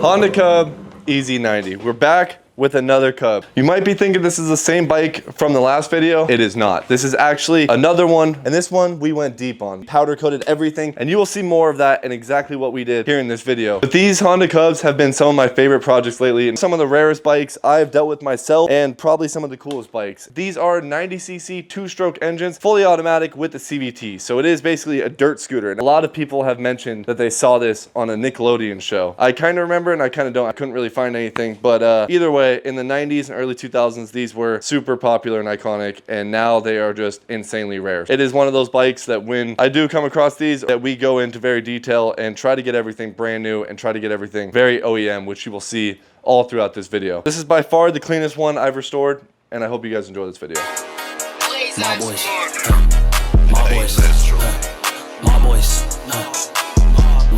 Honda Cub Ez90. We're back with another Cub. You might be thinking this is the same bike from the last video. It is not. This is actually another one, and this one we went deep on. Powder coated everything, and you will see more of that and exactly what we did here in this video. But these Honda Cubs have been some of my favorite projects lately, and some of the rarest bikes I've dealt with myself, and probably some of the coolest bikes. These are 90cc two-stroke engines, fully automatic with the CVT. So it is basically a dirt scooter. And a lot of people have mentioned that they saw this on a Nickelodeon show. I kind of remember and I kind of don't. I couldn't really find anything, but either way, in the 90s and early 2000s, these were super popular and iconic, and now they are just insanely rare. It is one of those bikes that when I do come across these, that we go into very detail and try to get everything brand new and try to get everything very OEM, which you will see all throughout this video. This is by far the cleanest one I've restored, and I hope you guys enjoy this video. My boys. My boys.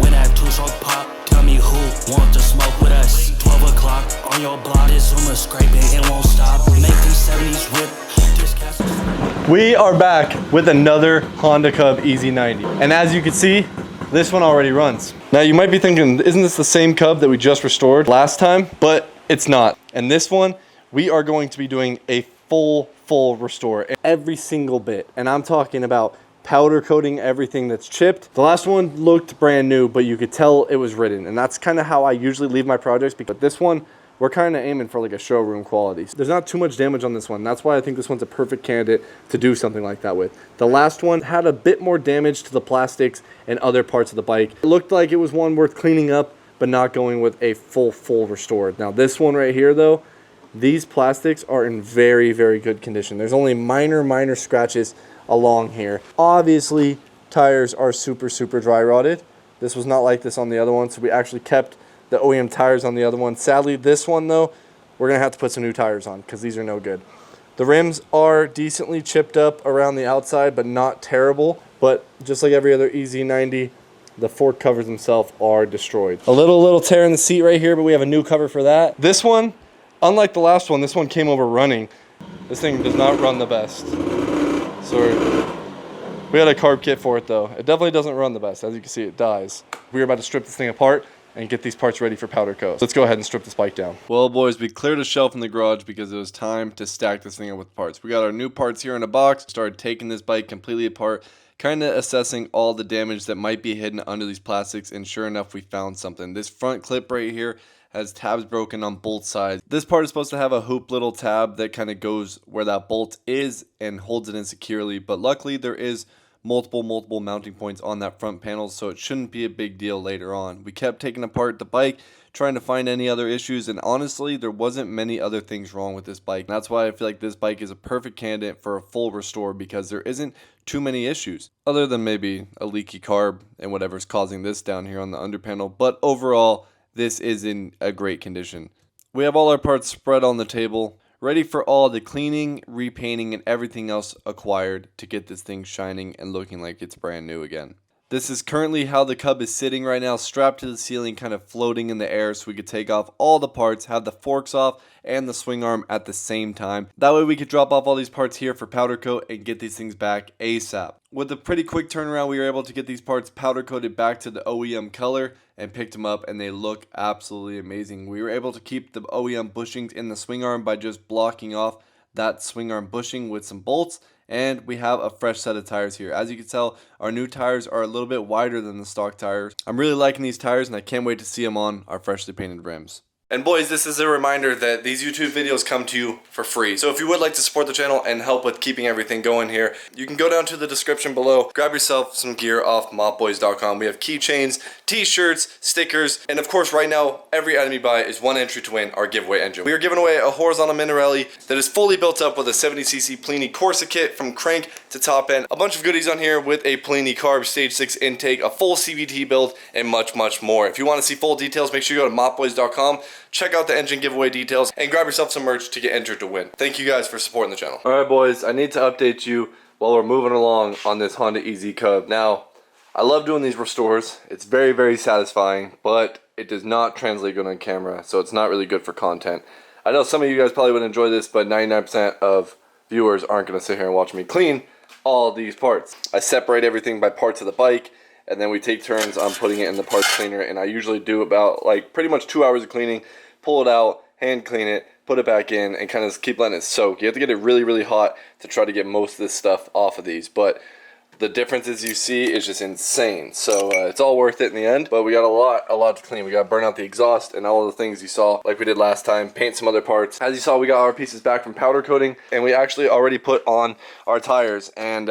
When that two-stroke pop, tell me who want to smoke with us. 12 o'clock on your block, this rumor scraping and won't stop. Make these 70s rip. We are back with another Honda Cub Ez90. And as you can see, this one already runs. Now you might be thinking, isn't this the same Cub that we just restored last time? But it's not. And this one, we are going to be doing a full restore. Every single bit. And I'm talking about powder coating everything that's chipped. The last one looked brand new, but you could tell it was ridden, and that's kind of how I usually leave my projects. But this one, we're kind of aiming for like a showroom quality. There's not too much damage on this one. That's why I think this one's a perfect candidate to do something like that with. The last one had a bit more damage to the plastics and other parts of the bike. It looked like it was one worth cleaning up, but not going with a full restore. Now this one right here though, these plastics are in very good condition. There's only minor scratches along here. Obviously tires are super dry rotted. This was not like this on the other one, so we actually kept the OEM tires on the other one. Sadly, this one though, we're gonna have to put some new tires on because these are no good. The rims are decently chipped up around the outside, but not terrible. But just like every other Ez90, the fork covers themselves are destroyed. A little tear in the seat right here, but we have a new cover for that. This one, unlike the last one, this one came over running. This thing does not run the best. So we had a carb kit for it though. It definitely doesn't run the best. As you can see, it dies. We're about to strip this thing apart and get these parts ready for powder coat. Let's go ahead and strip this bike down. Well boys, we cleared a shelf in the garage because it was time to stack this thing up with parts. We got our new parts here in a box, started taking this bike completely apart, kind of assessing all the damage that might be hidden under these plastics, and sure enough, we found something. This front clip right here has tabs broken on both sides. This part is supposed to have a hoop little tab that kind of goes where that bolt is and holds it in securely, but luckily there is multiple mounting points on that front panel, so it shouldn't be a big deal later on. We kept taking apart the bike, trying to find any other issues, and honestly there wasn't many other things wrong with this bike. And that's why I feel like this bike is a perfect candidate for a full restore, because there isn't too many issues other than maybe a leaky carb and whatever's causing this down here on the under panel. But overall, this is in a great condition. We have all our parts spread on the table, ready for all the cleaning, repainting, and everything else acquired to get this thing shining and looking like it's brand new again. This is currently how the Cub is sitting right now, strapped to the ceiling, kind of floating in the air, so we could take off all the parts, have the forks off and the swing arm at the same time. That way we could drop off all these parts here for powder coat and get these things back ASAP. With a pretty quick turnaround, we were able to get these parts powder coated back to the OEM color and picked them up, and they look absolutely amazing. We were able to keep the OEM bushings in the swing arm by just blocking off that swing arm bushing with some bolts, and we have a fresh set of tires here. As you can tell, our new tires are a little bit wider than the stock tires. I'm really liking these tires, and I can't wait to see them on our freshly painted rims. And boys, this is a reminder that these YouTube videos come to you for free. So if you would like to support the channel and help with keeping everything going here, you can go down to the description below, grab yourself some gear off MOPBOYZ.com. We have keychains, t-shirts, stickers, and of course right now, every item you buy is one entry to win our giveaway engine. We are giving away a horizontal Minarelli that is fully built up with a 70cc Polini Corsa kit from crank to top end, a bunch of goodies on here with a Polini Carb Stage 6 intake, a full CVT build, and much more. If you want to see full details, make sure you go to MOPBOYZ.com. Check out the engine giveaway details and grab yourself some merch to get entered to win. Thank you guys for supporting the channel. Alright boys, I need to update you while we're moving along on this Honda EZ Cub. Now, I love doing these restores. It's very satisfying, but it does not translate good on camera, so it's not really good for content. I know some of you guys probably would enjoy this, but 99% of viewers aren't going to sit here and watch me clean all these parts. I separate everything by parts of the bike, and then we take turns on putting it in the parts cleaner, and I usually do about like pretty much 2 hours of cleaning, pull it out, hand clean it, put it back in, and kind of keep letting it soak. You have to get it really, really hot to try to get most of this stuff off of these, but the differences you see is just insane. So it's all worth it in the end, but we got a lot to clean. We got to burn out the exhaust and all the things you saw like we did last time, paint some other parts. As you saw, we got our pieces back from powder coating, and we actually already put on our tires, and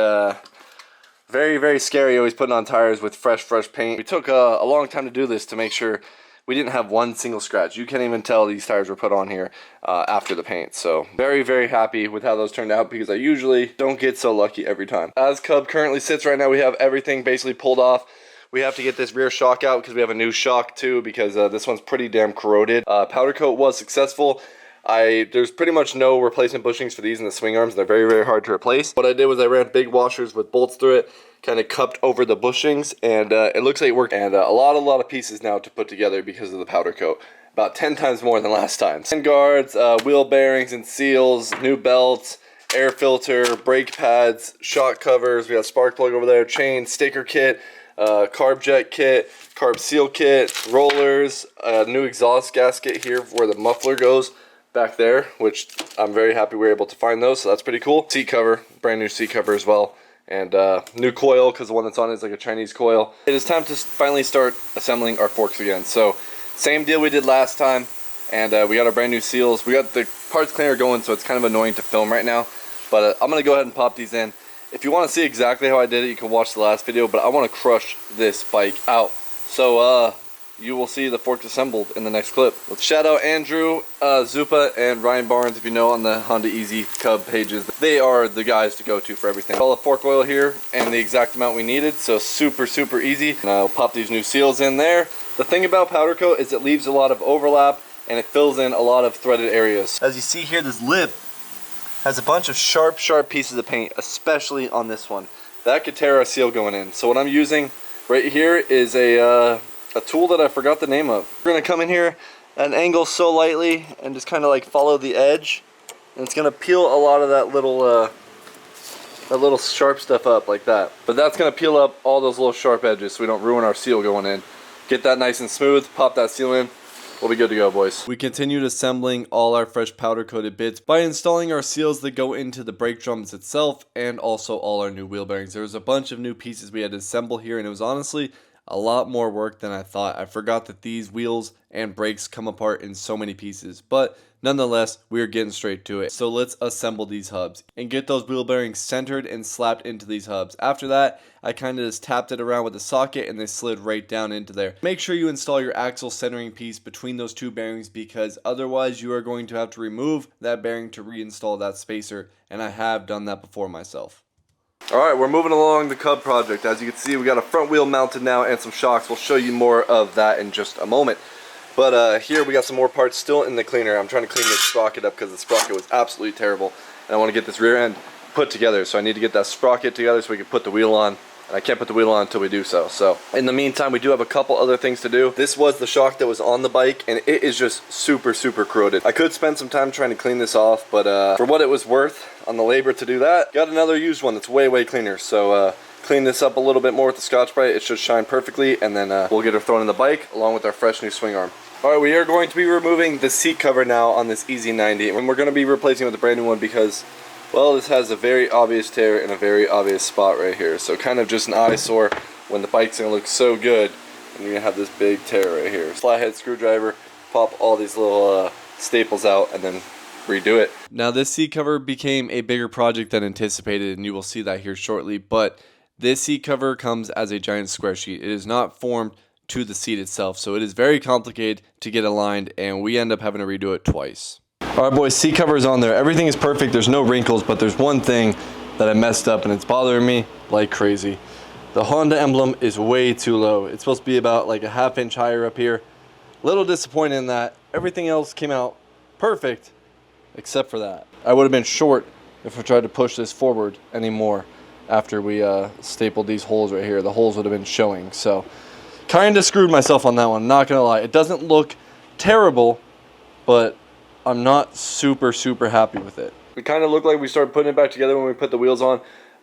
very, very scary always putting on tires with fresh paint. We took a long time to do this to make sure we didn't have one single scratch. You can't even tell these tires were put on here after the paint. So very, very happy with how those turned out, because I usually don't get so lucky every time. As Cub currently sits right now, we have everything basically pulled off. We have to get this rear shock out because we have a new shock too, because this one's pretty damn corroded. Powder coat was successful. There's pretty much no replacement bushings for these in the swing arms. They're very, very hard to replace. What I did was I ran big washers with bolts through it, kind of cupped over the bushings, and it looks like it worked. And a lot of pieces now to put together because of the powder coat. About 10 times more than last time. Hand guards, wheel bearings and seals, new belts, air filter, brake pads, shock covers. We got spark plug over there, chain, sticker kit, carb jet kit, carb seal kit, rollers, new exhaust gasket here where the muffler goes back there, which I'm very happy we were able to find those, so that's pretty cool. Seat cover, brand new seat cover as well, and new coil, because the one that's on is like a Chinese coil. It is time to finally start assembling our forks again. So same deal we did last time, and we got our brand new seals. We got the parts cleaner going, so it's kind of annoying to film right now, but I'm gonna go ahead and pop these in. If you want to see exactly how I did it, you can watch the last video, but I want to crush this bike out. So you will see the forks assembled in the next clip. Let's shout out Andrew, Zupa, and Ryan Barnes, if you know, on the Honda Easy Cub pages. They are the guys to go to for everything. All the fork oil here and the exact amount we needed, so super easy. And I'll pop these new seals in there. The thing about powder coat is it leaves a lot of overlap and it fills in a lot of threaded areas. As you see here, this lip has a bunch of sharp pieces of paint, especially on this one. That could tear our seal going in. So what I'm using right here is a tool that I forgot the name of. We're gonna come in here at an angle so lightly and just kind of like follow the edge, and it's gonna peel a lot of that little sharp stuff up like that. But that's gonna peel up all those little sharp edges so we don't ruin our seal going in. Get that nice and smooth, pop that seal in. We'll be good to go, boys. We continued assembling all our fresh powder coated bits by installing our seals that go into the brake drums itself, and also all our new wheel bearings. There was a bunch of new pieces we had to assemble here, and it was honestly a lot more work than I thought. I forgot that these wheels and brakes come apart in so many pieces, but nonetheless, we are getting straight to it. So let's assemble these hubs and get those wheel bearings centered and slapped into these hubs. After that, I kind of just tapped it around with a socket and they slid right down into there. Make sure you install your axle centering piece between those two bearings, because otherwise you are going to have to remove that bearing to reinstall that spacer, and I have done that before myself. Alright, we're moving along the Cub project. As you can see, we got a front wheel mounted now and some shocks. We'll show you more of that in just a moment. But here we got some more parts still in the cleaner. I'm trying to clean this sprocket up because the sprocket was absolutely terrible. And I want to get this rear end put together. So I need to get that sprocket together so we can put the wheel on. And I can't put the wheel on until we do so. So in the meantime, we do have a couple other things to do. This was the shock that was on the bike, and it is just super corroded. I could spend some time trying to clean this off, but for what it was worth on the labor to do that, got another used one that's way cleaner. So clean this up a little bit more with the Scotch-Brite. It should shine perfectly, and then we'll get her thrown in the bike along with our fresh new swing arm. Alright, we are going to be removing the seat cover now on this EZ90, and we're going to be replacing it with a brand new one because, well, this has a very obvious tear in a very obvious spot right here. So kind of just an eyesore when the bike's going to look so good and you're going to have this big tear right here. Flathead screwdriver, pop all these little staples out, and then redo it. Now this seat cover became a bigger project than anticipated, and you will see that here shortly, but this seat cover comes as a giant square sheet. It is not formed to the seat itself, so it is very complicated to get aligned, and we end up having to redo it twice. Alright boys, seat cover is on there. Everything is perfect, there's no wrinkles, but there's one thing that I messed up and it's bothering me like crazy. The Honda emblem is way too low. It's supposed to be about like a ½ inch higher up here. Little disappointed in that. Everything else came out perfect except for that. I would have been short if I tried to push this forward anymore after we stapled these holes right here. The holes would have been showing, so kind of screwed myself on that one, not gonna lie. It doesn't look terrible, but I'm not super happy with it. It kind of looked like we started putting it back together when we put the wheels on,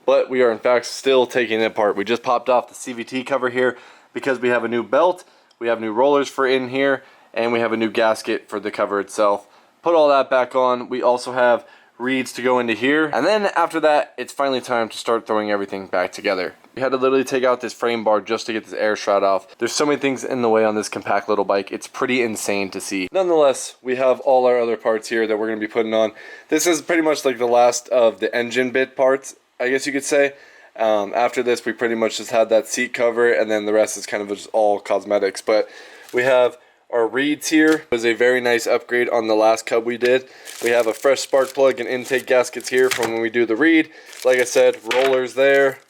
but we are in fact still taking it apart. We just popped off the CVT cover here because we have a new belt, we have new rollers for in here, and we have a new gasket for the cover itself. Put all that back on. We also have reeds to go into here, and then after that it's finally time to start throwing everything back together. We had to literally take out this frame bar just to get this air shroud off. There's so many things in the way on this compact little bike. It's pretty insane to see. Nonetheless, we have all our other parts here that we're going to be putting on. This is pretty much like the last of the engine bit parts, I guess you could say. After this, we pretty much just had that seat cover, and then the rest is kind of just all cosmetics. But we have our reeds here. It was a very nice upgrade on the last Cub we did. We have a fresh spark plug and intake gaskets here from when we do the reed. Like I said, rollers there.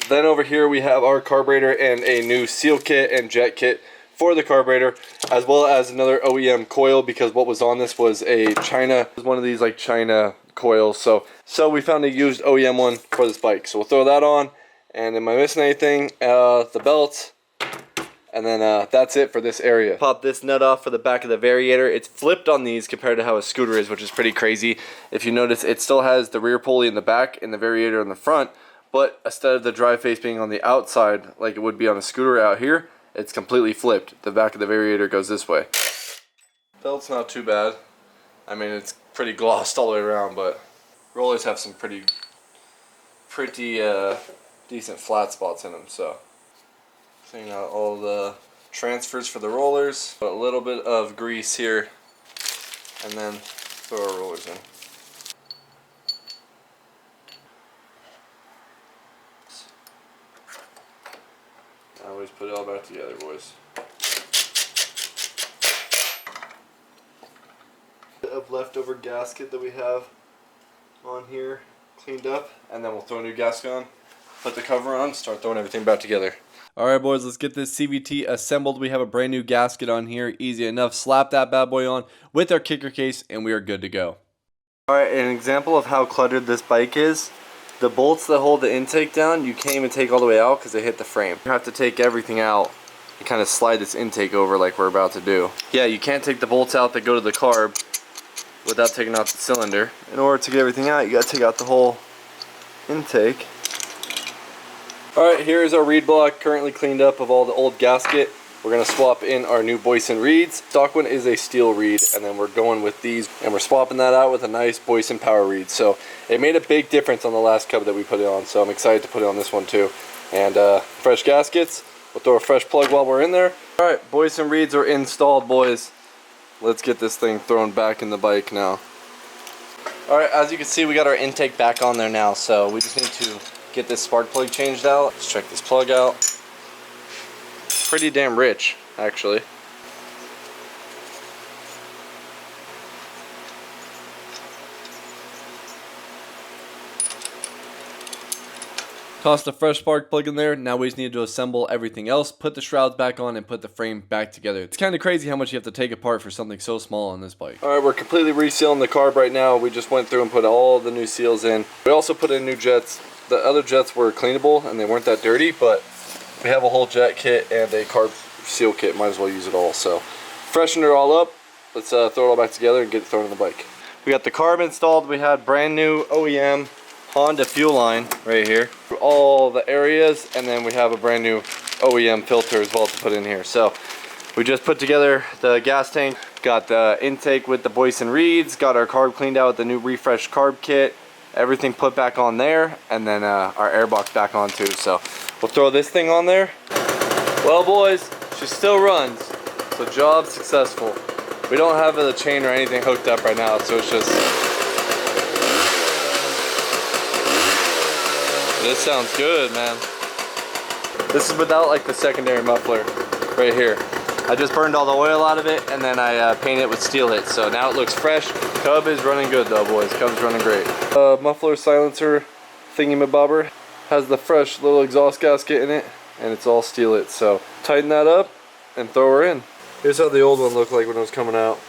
Then over here we have our carburetor and a new seal kit and jet kit for the carburetor, as well as another OEM coil, because what was on this was one of these like China coils. So we found a used OEM one for this bike. So we'll throw that on. And am I missing anything? The belt. And then that's it for this area. Pop this nut off for the back of the variator. It's flipped on these compared to how a scooter is, which is pretty crazy. If you notice, it still has the rear pulley in the back and the variator in the front, but instead of the drive face being on the outside like it would be on a scooter out here, it's completely flipped. The back of the variator goes this way. Belt's not too bad. I mean, it's pretty glossed all the way around, but rollers have some pretty decent flat spots in them, so. Clean out all the transfers for the rollers, put a little bit of grease here, and then throw our rollers in. I always put it all back together, boys. Bit of leftover gasket that we have on here cleaned up, and then we'll throw a new gasket on, put the cover on, start throwing everything back together. Alright boys, let's get this CVT assembled. We have a brand new gasket on here, easy enough. Slap that bad boy on with our kicker case and we are good to go. Alright, an example of how cluttered this bike is. The bolts that hold the intake down, you can't even take all the way out because they hit the frame. You have to take everything out and kind of slide this intake over like we're about to do. Yeah, you can't take the bolts out that go to the carb without taking out the cylinder. In order to get everything out, you got to take out the whole intake. Alright, here is our reed block currently cleaned up of all the old gasket. We're going to swap in our new Boyson reeds. Stock one is a steel reed, and then we're going with these, and we're swapping that out with a nice Boyson power reed. So it made a big difference on the last Cub that we put it on, so I'm excited to put it on this one too. And fresh gaskets. We'll throw a fresh plug while we're in there. Alright, Boyson reeds are installed, boys. Let's get this thing thrown back in the bike now. Alright, as you can see, we got our intake back on there now, so we just need to get this spark plug changed out. Let's check this plug out. Pretty damn rich, actually. Tossed a fresh spark plug in there. Now we just need to assemble everything else, put the shrouds back on, and put the frame back together. It's kind of crazy how much you have to take apart for something so small on this bike. Alright, we're completely resealing the carb right now. We just went through and put all the new seals in. We also put in new jets. The other jets were cleanable and they weren't that dirty, but we have a whole jet kit and a carb seal kit. Might as well use it all. So freshen it all up. Let's throw it all back together and get it thrown in the bike. We got the carb installed. We had brand new OEM Honda fuel line right here for all the areas, and then we have a brand new OEM filter as well to put in here. So we just put together the gas tank, got the intake with the Boyson reeds, got our carb cleaned out with the new refreshed carb kit, everything put back on there, and then our airbox back on too. So we'll throw this thing on there. Well boys, she still runs, so job successful. We don't have the chain or anything hooked up right now, so it's just, this sounds good, man. This is without like the secondary muffler right here. I just burned all the oil out of it, and then I painted it with steel hit, so now it looks fresh. Cub is running good though, boys. Cub's running great. Muffler silencer thingy-mabobber has the fresh little exhaust gasket in it, and it's all steel hit. So tighten that up and throw her in. Here's how the old one looked like when it was coming out.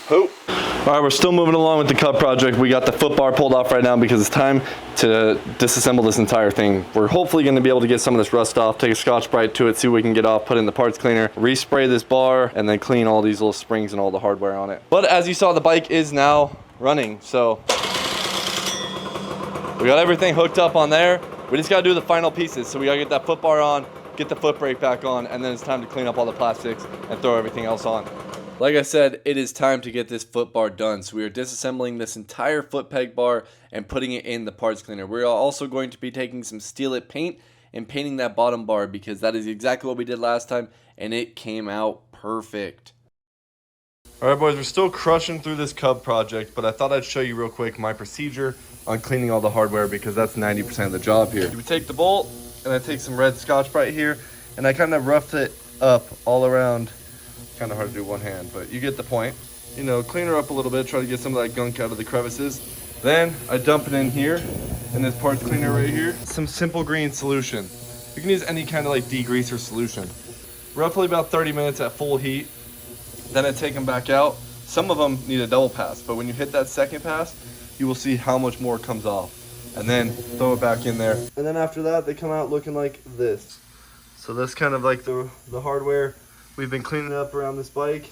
Hope. Alright, we're still moving along with the Cub project. We got the foot bar pulled off right now because it's time to disassemble this entire thing. We're hopefully going to be able to get some of this rust off, take a Scotch-Brite to it, see what we can get off, put in the parts cleaner, respray this bar, and then clean all these little springs and all the hardware on it. But as you saw, the bike is now running, so We got everything hooked up on there. We just gotta do the final pieces. So we gotta get that foot bar on, get the foot brake back on, and then it's time to clean up all the plastics and throw everything else on. Like I said, it is time to get this foot bar done. So we are disassembling this entire foot peg bar and putting it in the parts cleaner. We're also going to be taking some Steel It paint and painting that bottom bar, because that is exactly what we did last time and it came out perfect. Alright boys, we're still crushing through this Cub project, but I thought I'd show you real quick my procedure on cleaning all the hardware, because that's 90% of the job here. We take the bolt and I take some red Scotch-Brite here and I kind of roughed it up all around. Kind of hard to do one hand, but you get the point. You know, clean her up a little bit, try to get some of that gunk out of the crevices. Then I dump it in here, in this parts cleaner right here. Some simple green solution. You can use any kind of like degreaser solution. Roughly about 30 minutes at full heat. Then I take them back out. Some of them need a double pass, but when you hit that second pass, you will see how much more comes off. And then throw it back in there. And then after that, they come out looking like this. So that's kind of like the hardware we've been cleaning up around this bike.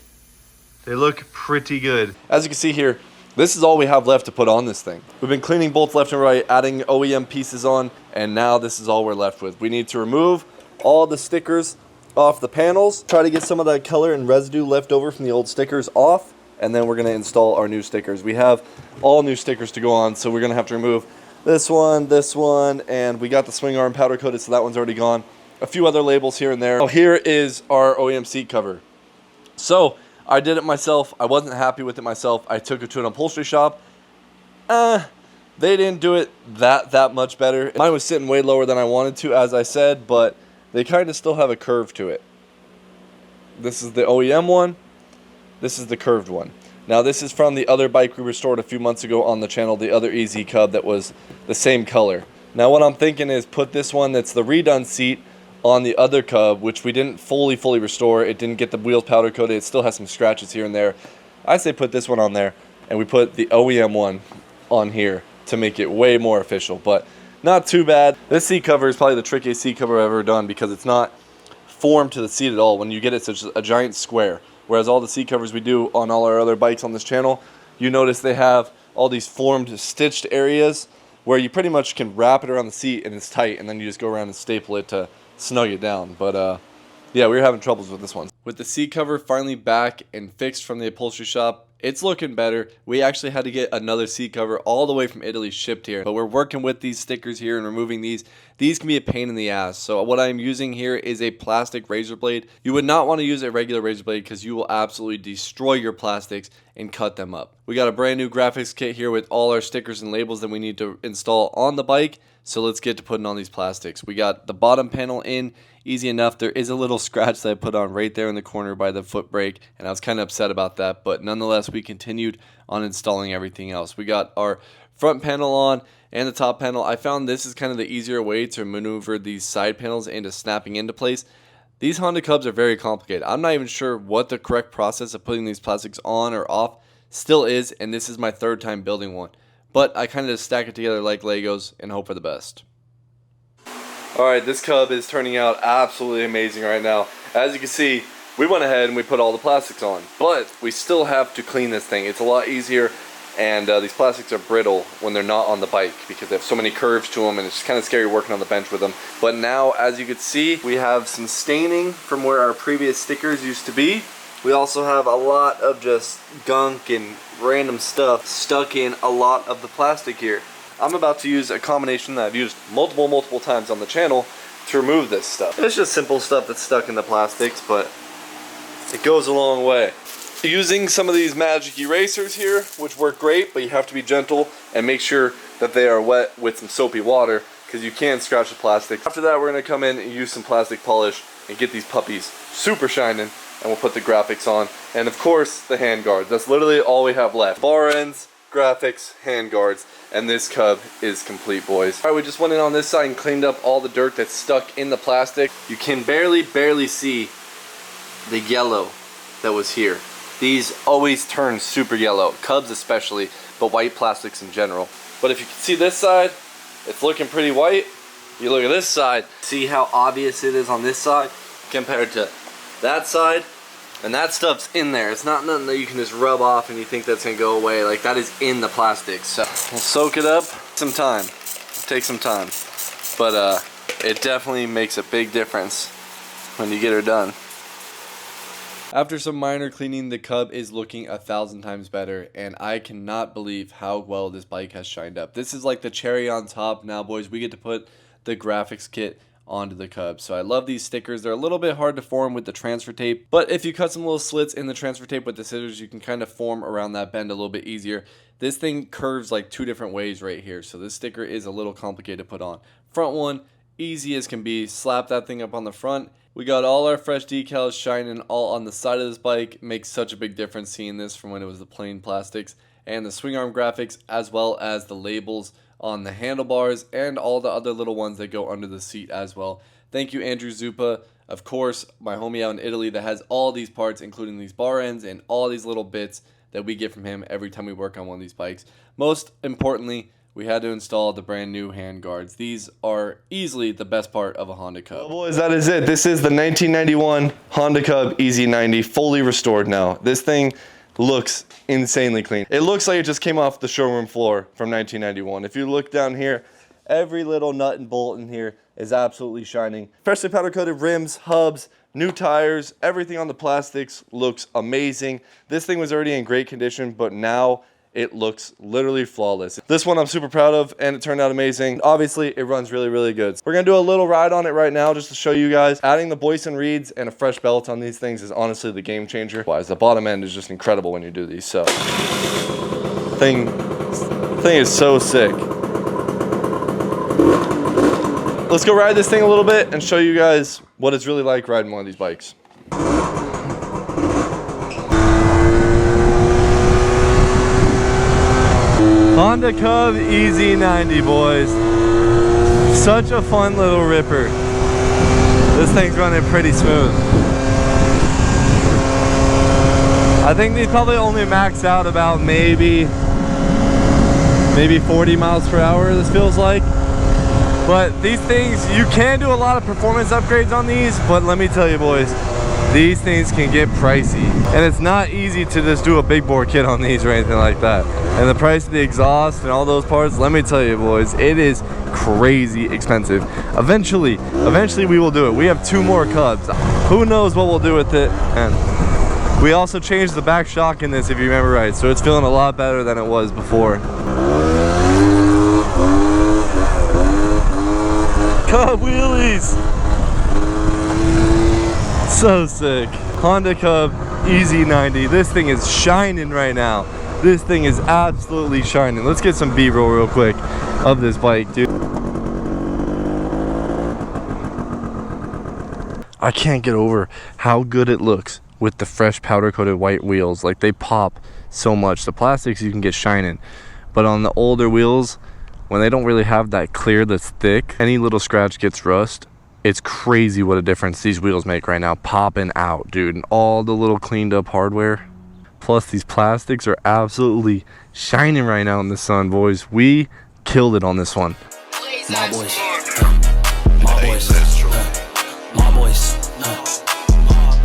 They look pretty good. As you can see here, this is all we have left to put on this thing. We've been cleaning bolts left and right, adding OEM pieces on, and now this is all we're left with. We need to remove all the stickers off the panels, try to get some of that color and residue left over from the old stickers off, and then we're gonna install our new stickers. We have all new stickers to go on, so we're gonna have to remove this one, and we got the swing arm powder coated, so that one's already gone. A few other labels here and there. Oh, here is our OEM seat cover. So I did it myself. I wasn't happy with it myself. I took it to an upholstery shop. They didn't do it that much better. Mine was sitting way lower than I wanted to, as I said, but they kind of still have a curve to it. This is the OEM one. This is the curved one. Now this is from the other bike we restored a few months ago on the channel, the other Easy Cub that was the same color. Now what I'm thinking is put this one that's the redone seat on the other Cub, which we didn't fully restore. It didn't get the wheels powder coated. It still has some scratches here and there. I say put this one on there, and we put the OEM one on here to make it way more official, but not too bad. This seat cover is probably the trickiest seat cover I've ever done, because it's not formed to the seat at all. When you get it, it's just a giant square. Whereas all the seat covers we do on all our other bikes on this channel, you notice they have all these formed, stitched areas where you pretty much can wrap it around the seat and it's tight, and then you just go around and staple it to snug it down. But yeah, we were having troubles with this one. With the seat cover finally back and fixed from the upholstery shop, it's looking better. We actually had to get another seat cover all the way from Italy shipped here, but we're working with these stickers here and removing these. These can be a pain in the ass. So what I'm using here is a plastic razor blade. You would not want to use a regular razor blade, because you will absolutely destroy your plastics and cut them up. We got a brand new graphics kit here with all our stickers and labels that we need to install on the bike. So let's get to putting on these plastics. We got the bottom panel in, easy enough. There is a little scratch that I put on right there in the corner by the foot brake, and I was kind of upset about that, but nonetheless, we continued on installing everything else. We got our front panel on and the top panel. I found this is kind of the easier way to maneuver these side panels into snapping into place. These Honda Cubs are very complicated. I'm not even sure what the correct process of putting these plastics on or off still is, and this is my third time building one. But I kind of just stack it together like Legos and hope for the best. Alright, this Cub is turning out absolutely amazing right now. As you can see, we went ahead and we put all the plastics on, but we still have to clean this thing. It's a lot easier, and these plastics are brittle when they're not on the bike because they have so many curves to them, and it's kind of scary working on the bench with them. But now, as you can see, we have some staining from where our previous stickers used to be. We also have a lot of just gunk and random stuff stuck in a lot of the plastic here. I'm about to use a combination that I've used multiple times on the channel to remove this stuff. It's just simple stuff that's stuck in the plastics, but it goes a long way. Using some of these magic erasers here, which work great, but you have to be gentle and make sure that they are wet with some soapy water, because you can scratch the plastic. After that, we're going to come in and use some plastic polish and get these puppies super shining, and we'll put the graphics on, and of course the hand guards. That's literally all we have left. Bar ends, graphics, hand guards, and this Cub is complete, boys. Alright, we just went in on this side and cleaned up all the dirt that's stuck in the plastic. You can barely see the yellow that was here. These always turn super yellow, Cubs especially, but white plastics in general. But if you can see this side, it's looking pretty white. You look at this side, see how obvious it is on this side compared to that side, and that stuff's in there. It's not nothing that you can just rub off and you think that's gonna go away. Like, that is in the plastic. So we'll soak it up some time. Take some time. But it definitely makes a big difference when you get her done. After some minor cleaning, the Cub is looking 1,000 times better, and I cannot believe how well this bike has shined up. This is like the cherry on top. Now, boys, we get to put the graphics kit onto the Cub. So I love these stickers. They're a little bit hard to form with the transfer tape, but if you cut some little slits in the transfer tape with the scissors, you can kind of form around that bend a little bit easier. This thing curves like 2 different ways right here, so this sticker is a little complicated to put on. Front one, easy as can be. Slap that thing up on the front. We got all our fresh decals shining all on the side of this bike. Makes such a big difference seeing this from when it was the plain plastics. And the swing arm graphics, as well as the labels on the handlebars and all the other little ones that go under the seat as well. Thank you, Andrew Zuppa. Of course, my homie out in Italy that has all these parts, including these bar ends and all these little bits that we get from him every time we work on one of these bikes. Most importantly, we had to install the brand new hand guards. These are easily the best part of a Honda Cub. Well, boys, that is it. This is the 1991 Honda Cub Ez90, fully restored now. This thing looks insanely clean. It looks like it just came off the showroom floor from 1991. If you look down here, every little nut and bolt in here is absolutely shining. Freshly powder coated rims, hubs, new tires, everything on the plastics looks amazing. This thing was already in great condition, but now it looks literally flawless. This one I'm super proud of, and it turned out amazing. Obviously, it runs really, really good. We're gonna do a little ride on it right now just to show you guys. Adding the Boyson reeds and a fresh belt on these things is honestly the game changer. The bottom end is just incredible when you do these. So, thing is so sick. Let's go ride this thing a little bit and show you guys what it's really like riding one of these bikes. Honda Cub Ez90, boys. Such a fun little ripper. This thing's running pretty smooth. I think these probably only max out about maybe 40 miles per hour, this feels like. But these things, you can do a lot of performance upgrades on these, but let me tell you, boys, these things can get pricey. And it's not easy to just do a big bore kit on these or anything like that. And the price of the exhaust and all those parts, let me tell you, boys, it is crazy expensive. Eventually we will do it. We have 2 more Cubs. Who knows what we'll do with it. And we also changed the back shock in this, if you remember right, so it's feeling a lot better than it was before. Cub wheelies! So sick. Honda Cub Ez90. This thing is shining right now. This thing is absolutely shining. Let's get some B-roll real quick of this bike, dude. I can't get over how good it looks with the fresh powder coated white wheels. Like, they pop so much. The plastics you can get shining, but on the older wheels, when they don't really have that clear that's thick, any little scratch gets rust. It's crazy what a difference these wheels make right now, popping out, dude. And all the little cleaned up hardware, plus these plastics are absolutely shining right now in the sun, boys. We killed it on this one. My boys, my boys, my boys.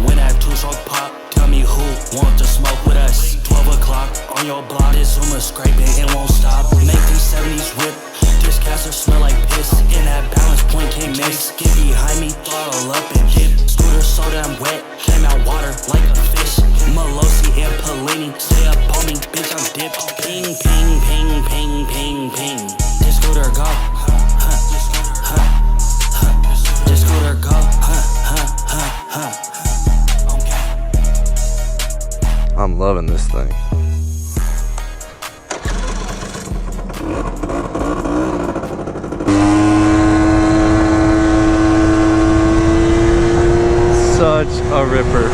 When that 2-stroke pop, tell me who want to smoke with us. 12 o'clock on your block, this rumor scraping and won't stop. Make these 70s rip. This caster smell like piss. In that balance point can't miss. Get behind me, throttle up and dip. Scooter so damn wet, came out water like a fish. Malosi and Polini, stay up on me, bitch, I'm dipped. Ping, ping, ping, ping, ping, ping. This scooter go, this scooter go, I'm loving this thing. Such a ripper.